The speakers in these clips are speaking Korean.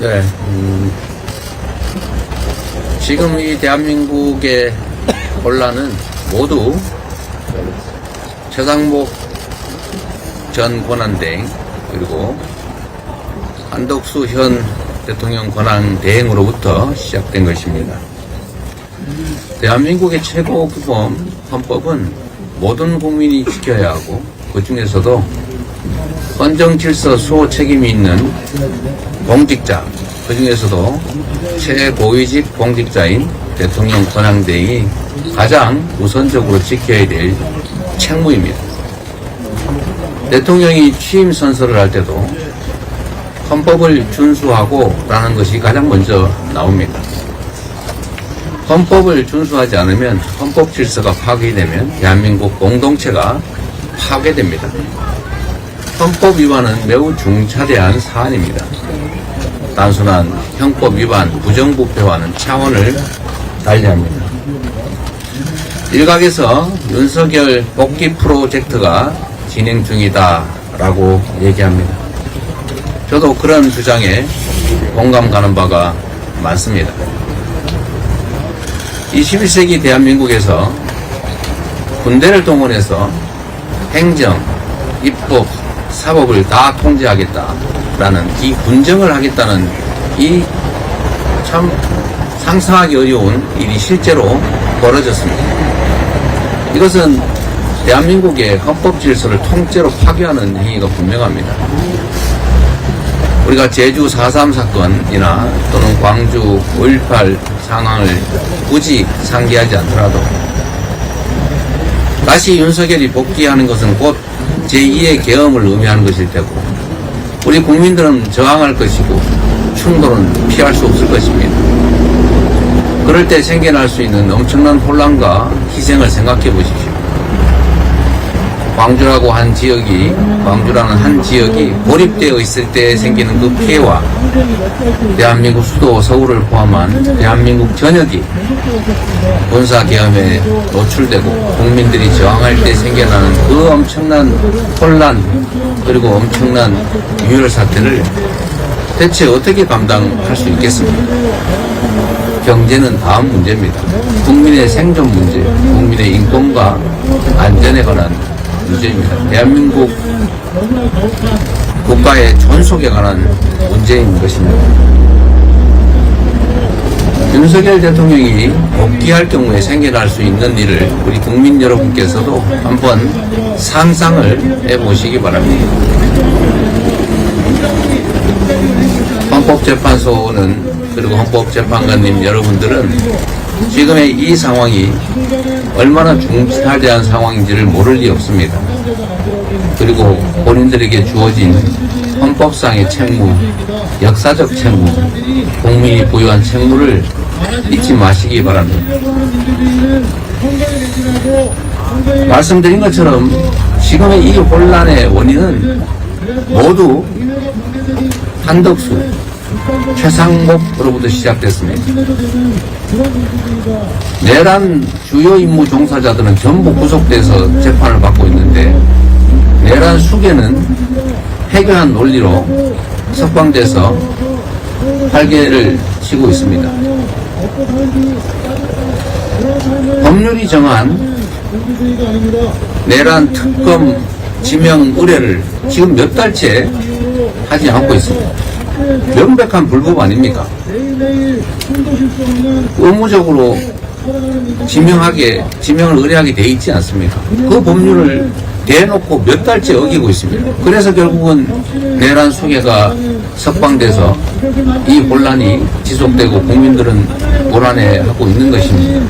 네, 지금 이 대한민국의 혼란은 모두 최상목 전 권한대행 그리고 한덕수 현 대통령 권한대행으로부터 시작된 것입니다. 대한민국의 최고규범 헌법은 모든 국민이 지켜야 하고 그 중에서도 헌정질서 수호 책임이 있는 공직자, 그 중에서도 최고위직 공직자인 대통령 권한대행이 가장 우선적으로 지켜야 될 책무입니다. 대통령이 취임 선서를 할 때도 헌법을 준수하고 라는 것이 가장 먼저 나옵니다. 헌법을 준수하지 않으면 헌법 질서가 파괴되면 대한민국 공동체가 파괴됩니다. 헌법 위반은 매우 중차대한 사안입니다. 단순한 형법 위반, 부정부패와는 차원을 달리합니다. 일각에서 윤석열 복귀 프로젝트가 진행 중이다라고 얘기합니다. 저도 그런 주장에 공감 가는 바가 많습니다. 21세기 대한민국에서 군대를 동원해서 행정, 입법, 사법을 다 통제하겠다라는 이 군정을 하겠다는 이 참 상상하기 어려운 일이 실제로 벌어졌습니다. 이것은 대한민국의 헌법 질서를 통째로 파괴하는 행위가 분명합니다. 우리가 제주 4.3 사건이나 또는 광주 5.18 상황을 굳이 상기하지 않더라도 다시 윤석열이 복귀하는 것은 곧 제2의 계엄을 의미하는 것일 테고 우리 국민들은 저항할 것이고 충돌은 피할 수 없을 것입니다. 그럴 때 생겨날 수 있는 엄청난 혼란과 희생을 생각해 보십시오. 광주라는 한 지역이 고립되어 있을 때 생기는 그 피해와 대한민국 수도 서울을 포함한 대한민국 전역이 군사계엄에 노출되고 국민들이 저항할 때 생겨나는 그 엄청난 혼란 그리고 엄청난 유혈 사태를 대체 어떻게 감당할 수 있겠습니까? 경제는 다음 문제입니다. 국민의 생존 문제, 국민의 인권과 안전에 관한 문제입니다. 대한민국 국가의 존속에 관한 문제인 것입니다. 윤석열 대통령이 복귀할 경우에 생겨날 수 있는 일을 우리 국민 여러분께서도 한번 상상을 해보시기 바랍니다. 헌법재판소는 그리고 헌법재판관님 여러분들은 지금의 이 상황이 얼마나 중차대한 상황인지를 모를 리 없습니다. 그리고 본인들에게 주어진 헌법상의 책무, 역사적 책무, 국민이 부여한 책무를 잊지 마시기 바랍니다. 말씀드린 것처럼 지금의 이 혼란의 원인은 모두 한덕수, 최상목으로부터 시작됐습니다. 내란 주요 임무 종사자들은 전부 구속돼서 재판을 받고 있는데 내란 수괴는 해교한 논리로 석방돼서 활개를 치고 있습니다. 법률이 정한 내란 특검 지명 의뢰를 지금 몇 달째 하지 않고 있습니다. 명백한 불법 아닙니까? 의무적으로 지명을 의뢰하게 돼 있지 않습니까? 그 법률을 대놓고 몇 달째 어기고 있습니다. 그래서 결국은 내란 수괴가 석방돼서 이 혼란이 지속되고 국민들은 불안해하고 있는 것입니다.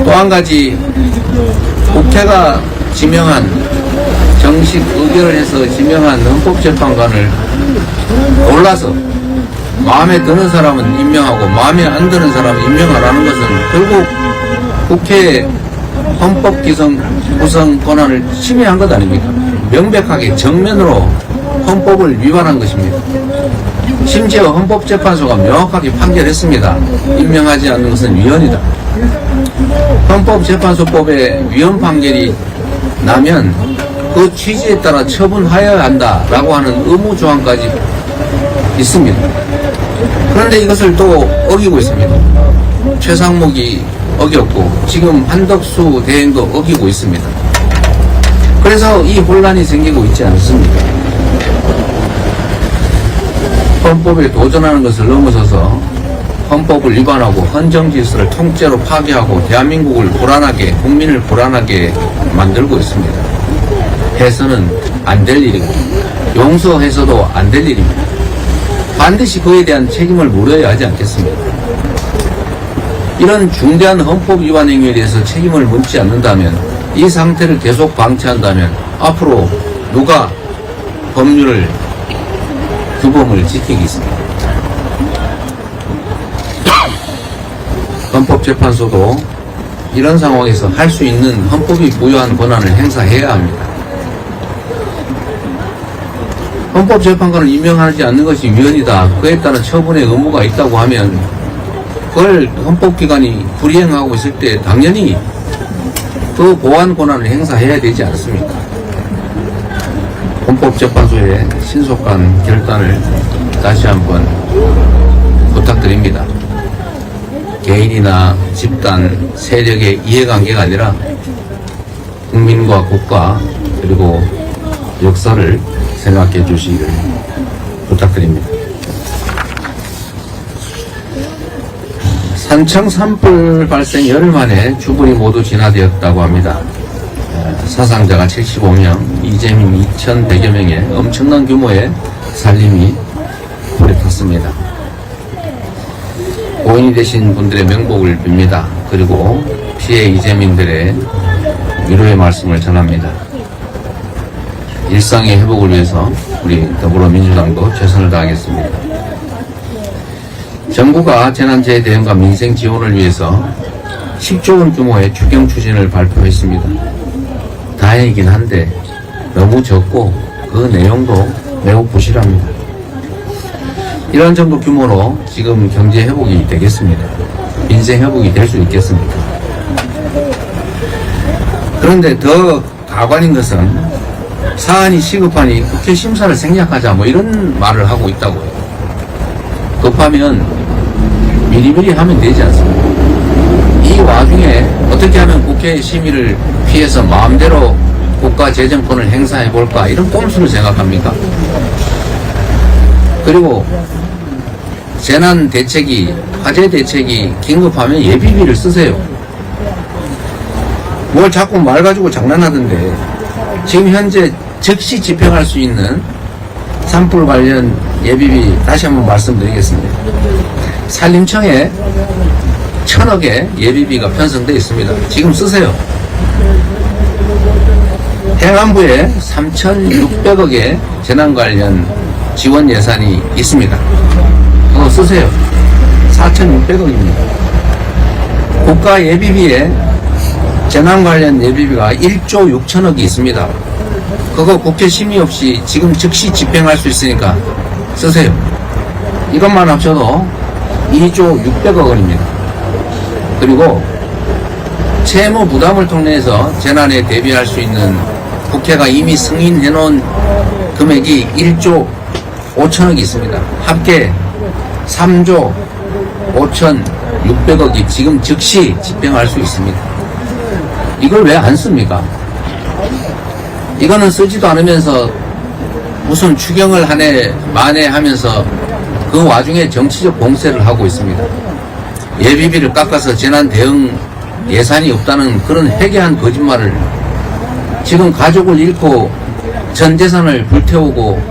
또 한 가지 국회가 지명한 정식 의결을 해서 지명한 헌법재판관을 골라서 마음에 드는 사람은 임명하고 마음에 안 드는 사람은 임명 안 하는 것은 결국 국회의 헌법 구성 권한을 침해한 것 아닙니까? 명백하게 정면으로 헌법을 위반한 것입니다. 심지어 헌법재판소가 명확하게 판결했습니다. 임명하지 않는 것은 위헌이다. 헌법재판소법에 위헌 판결이 나면 그 취지에 따라 처분하여야 한다라고 하는 의무조항까지 있습니다. 그런데 이것을 또 어기고 있습니다. 최상목이 어겼고 지금 한덕수 대행도 어기고 있습니다. 그래서 이 혼란이 생기고 있지 않습니까? 헌법에 도전하는 것을 넘어서서 헌법을 위반하고 헌정 질서를 통째로 파괴하고 대한민국을 불안하게, 국민을 불안하게 만들고 있습니다. 해서는 안 될 일이고 용서해서도 안 될 일입니다. 반드시 그에 대한 책임을 물어야 하지 않겠습니까? 이런 중대한 헌법 위반 행위에 대해서 책임을 묻지 않는다면, 이 상태를 계속 방치한다면 앞으로 누가 법률을, 규범을 지키겠습니까? 헌법재판소도 이런 상황에서 할 수 있는 헌법이 부여한 권한을 행사해야 합니다. 헌법재판관을 임명하지 않는 것이 위헌이다, 그에 따른 처분의 의무가 있다고 하면 그걸 헌법기관이 불이행하고 있을 때 당연히 그 보완 권한을 행사해야 되지 않습니까? 헌법재판소의 신속한 결단을 다시 한번 부탁드립니다. 개인이나 집단, 세력의 이해관계가 아니라 국민과 국가 그리고 역사를 생각해 주시기를 부탁드립니다. 산청 산불 발생 열흘 만에 주불이 모두 진화되었다고 합니다. 사상자가 75명, 이재민 2,100여 명의 엄청난 규모의 살림이 불에 탔습니다. 고인이 되신 분들의 명복을 빕니다. 그리고 피해 이재민들의 위로의 말씀을 전합니다. 일상의 회복을 위해서 우리 더불어민주당도 최선을 다하겠습니다. 정부가 재난재해 대응과 민생 지원을 위해서 10조 원 규모의 추경 추진을 발표했습니다. 다행이긴 한데 너무 적고 그 내용도 매우 부실합니다. 이런 정도 규모로 지금 경제 회복이 되겠습니다. 민생 회복이 될 수 있겠습니까? 그런데 더 가관인 것은 사안이 시급하니 국회 심사를 생략하자 뭐 이런 말을 하고 있다고요. 급하면 미리미리 하면 되지 않습니까? 이 와중에 어떻게 하면 국회 심의를 피해서 마음대로 국가 재정권을 행사해 볼까, 이런 꼼수를 생각합니까? 그리고 재난 대책이, 화재 대책이 긴급하면 예비비를 쓰세요. 뭘 자꾸 말 가지고 장난하던데, 지금 현재 즉시 집행할 수 있는 산불 관련 예비비 다시 한번 말씀드리겠습니다. 산림청에 1,000억의 예비비가 편성되어 있습니다. 지금 쓰세요. 행안부에 3,600억의 재난 관련 지원 예산이 있습니다. 그거 쓰세요. 4,600억입니다. 국가 예비비에 재난 관련 예비비가 1조 6천억이 있습니다. 그거 국회 심의 없이 지금 즉시 집행할 수 있으니까 쓰세요. 이것만 합쳐도 2조 600억 원입니다. 그리고 채무 부담을 통해서 재난에 대비할 수 있는 국회가 이미 승인해 놓은 금액이 1조 5천억이 있습니다. 합계 3조 5,600억이 지금 즉시 집행할 수 있습니다. 이걸 왜 안 씁니까? 이거는 쓰지도 않으면서 무슨 추경을 한 해 만에 하면서 그 와중에 정치적 공세를 하고 있습니다. 예비비를 깎아서 재난 대응 예산이 없다는 그런 회개한 거짓말을, 지금 가족을 잃고 전 재산을 불태우고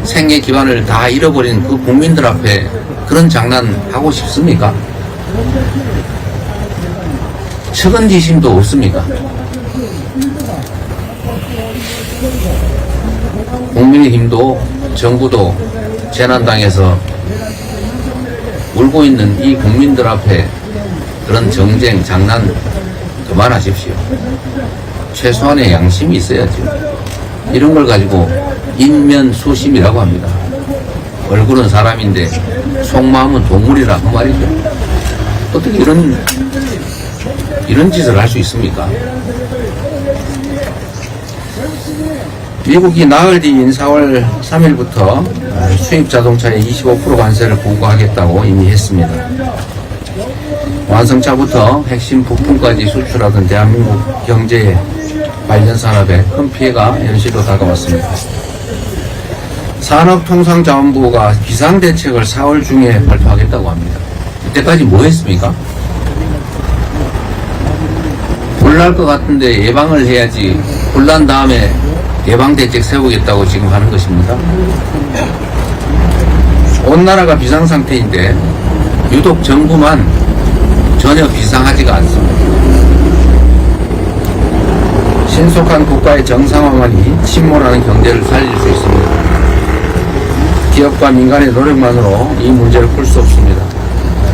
생애 기반을 다 잃어버린 그 국민들 앞에 그런 장난 하고 싶습니까? 측은지심도 없습니까? 국민의힘도 정부도 재난당해서 울고 있는 이 국민들 앞에 그런 정쟁, 장난 그만하십시오. 최소한의 양심이 있어야죠. 이런 걸 가지고 인면수심이라고 합니다. 얼굴은 사람인데 속마음은 동물이라 그 말이죠. 어떻게 이런 짓을 할 수 있습니까? 미국이 나흘 뒤인 4월 3일부터 수입 자동차에 25% 관세를 부과하겠다고 이미 했습니다. 완성차부터 핵심 부품까지 수출하던 대한민국 경제에 관련 산업에 큰 피해가 현실로 다가왔습니다. 산업통상자원부가 비상대책을 4월 중에 발표하겠다고 합니다. 이때까지 뭐 했습니까? 불날 것 같은데 예방을 해야지, 불난 다음에 예방대책 세우겠다고 지금 하는 것입니다. 온 나라가 비상상태인데 유독 정부만 전혀 비상하지가 않습니다. 신속한 국가의 정상화만이 침몰하는 경제를 살릴 수 있습니다. 기업과 민간의 노력만으로 이 문제를 풀 수 없습니다.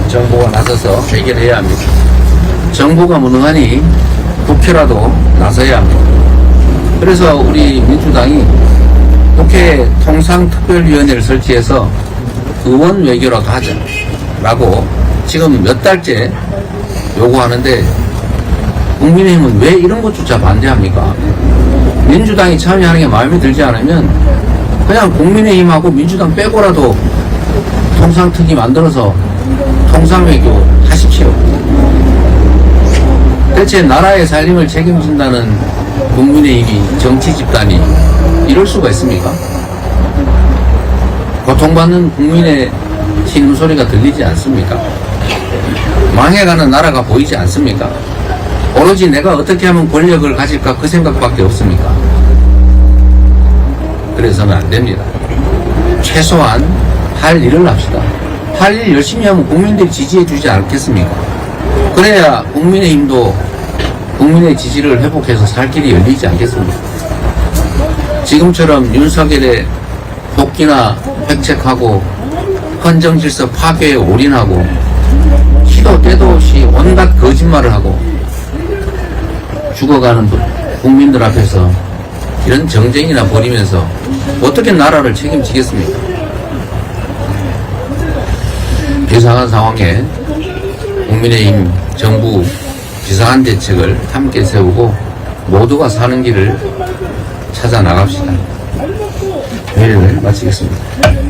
정부가 나서서 해결해야 합니다. 정부가 무능하니 국회라도 나서야 합니다. 그래서 우리 민주당이 국회 통상특별위원회를 설치해서 의원 외교라도 하자라고 지금 몇 달째 요구하는데, 국민의힘은 왜 이런 것조차 반대합니까? 민주당이 참여하는 게 마음에 들지 않으면 그냥 국민의힘하고 민주당 빼고라도 통상특위 만들어서 통상외교 하십시오. 대체 나라의 살림을 책임진다는 국민의힘이 정치 집단이 이럴 수가 있습니까? 고통받는 국민의 신음소리가 들리지 않습니까? 망해가는 나라가 보이지 않습니까? 오로지 내가 어떻게 하면 권력을 가질까 그 생각밖에 없습니까? 그래서는 안 됩니다. 최소한 할 일을 합시다. 할 일 열심히 하면 국민들이 지지해 주지 않겠습니까? 그래야 국민의힘도 국민의 지지를 회복해서 살 길이 열리지 않겠습니까? 지금처럼 윤석열의 복귀나 획책하고 헌정질서 파괴에 올인하고 시도 때도 없이 온갖 거짓말을 하고 죽어가는 국민들 앞에서 이런 정쟁이나 벌이면서 어떻게 나라를 책임지겠습니까? 비상한 상황에 국민의힘 정부 비상한 대책을 함께 세우고 모두가 사는 길을 찾아 나갑시다. 회의를 마치겠습니다.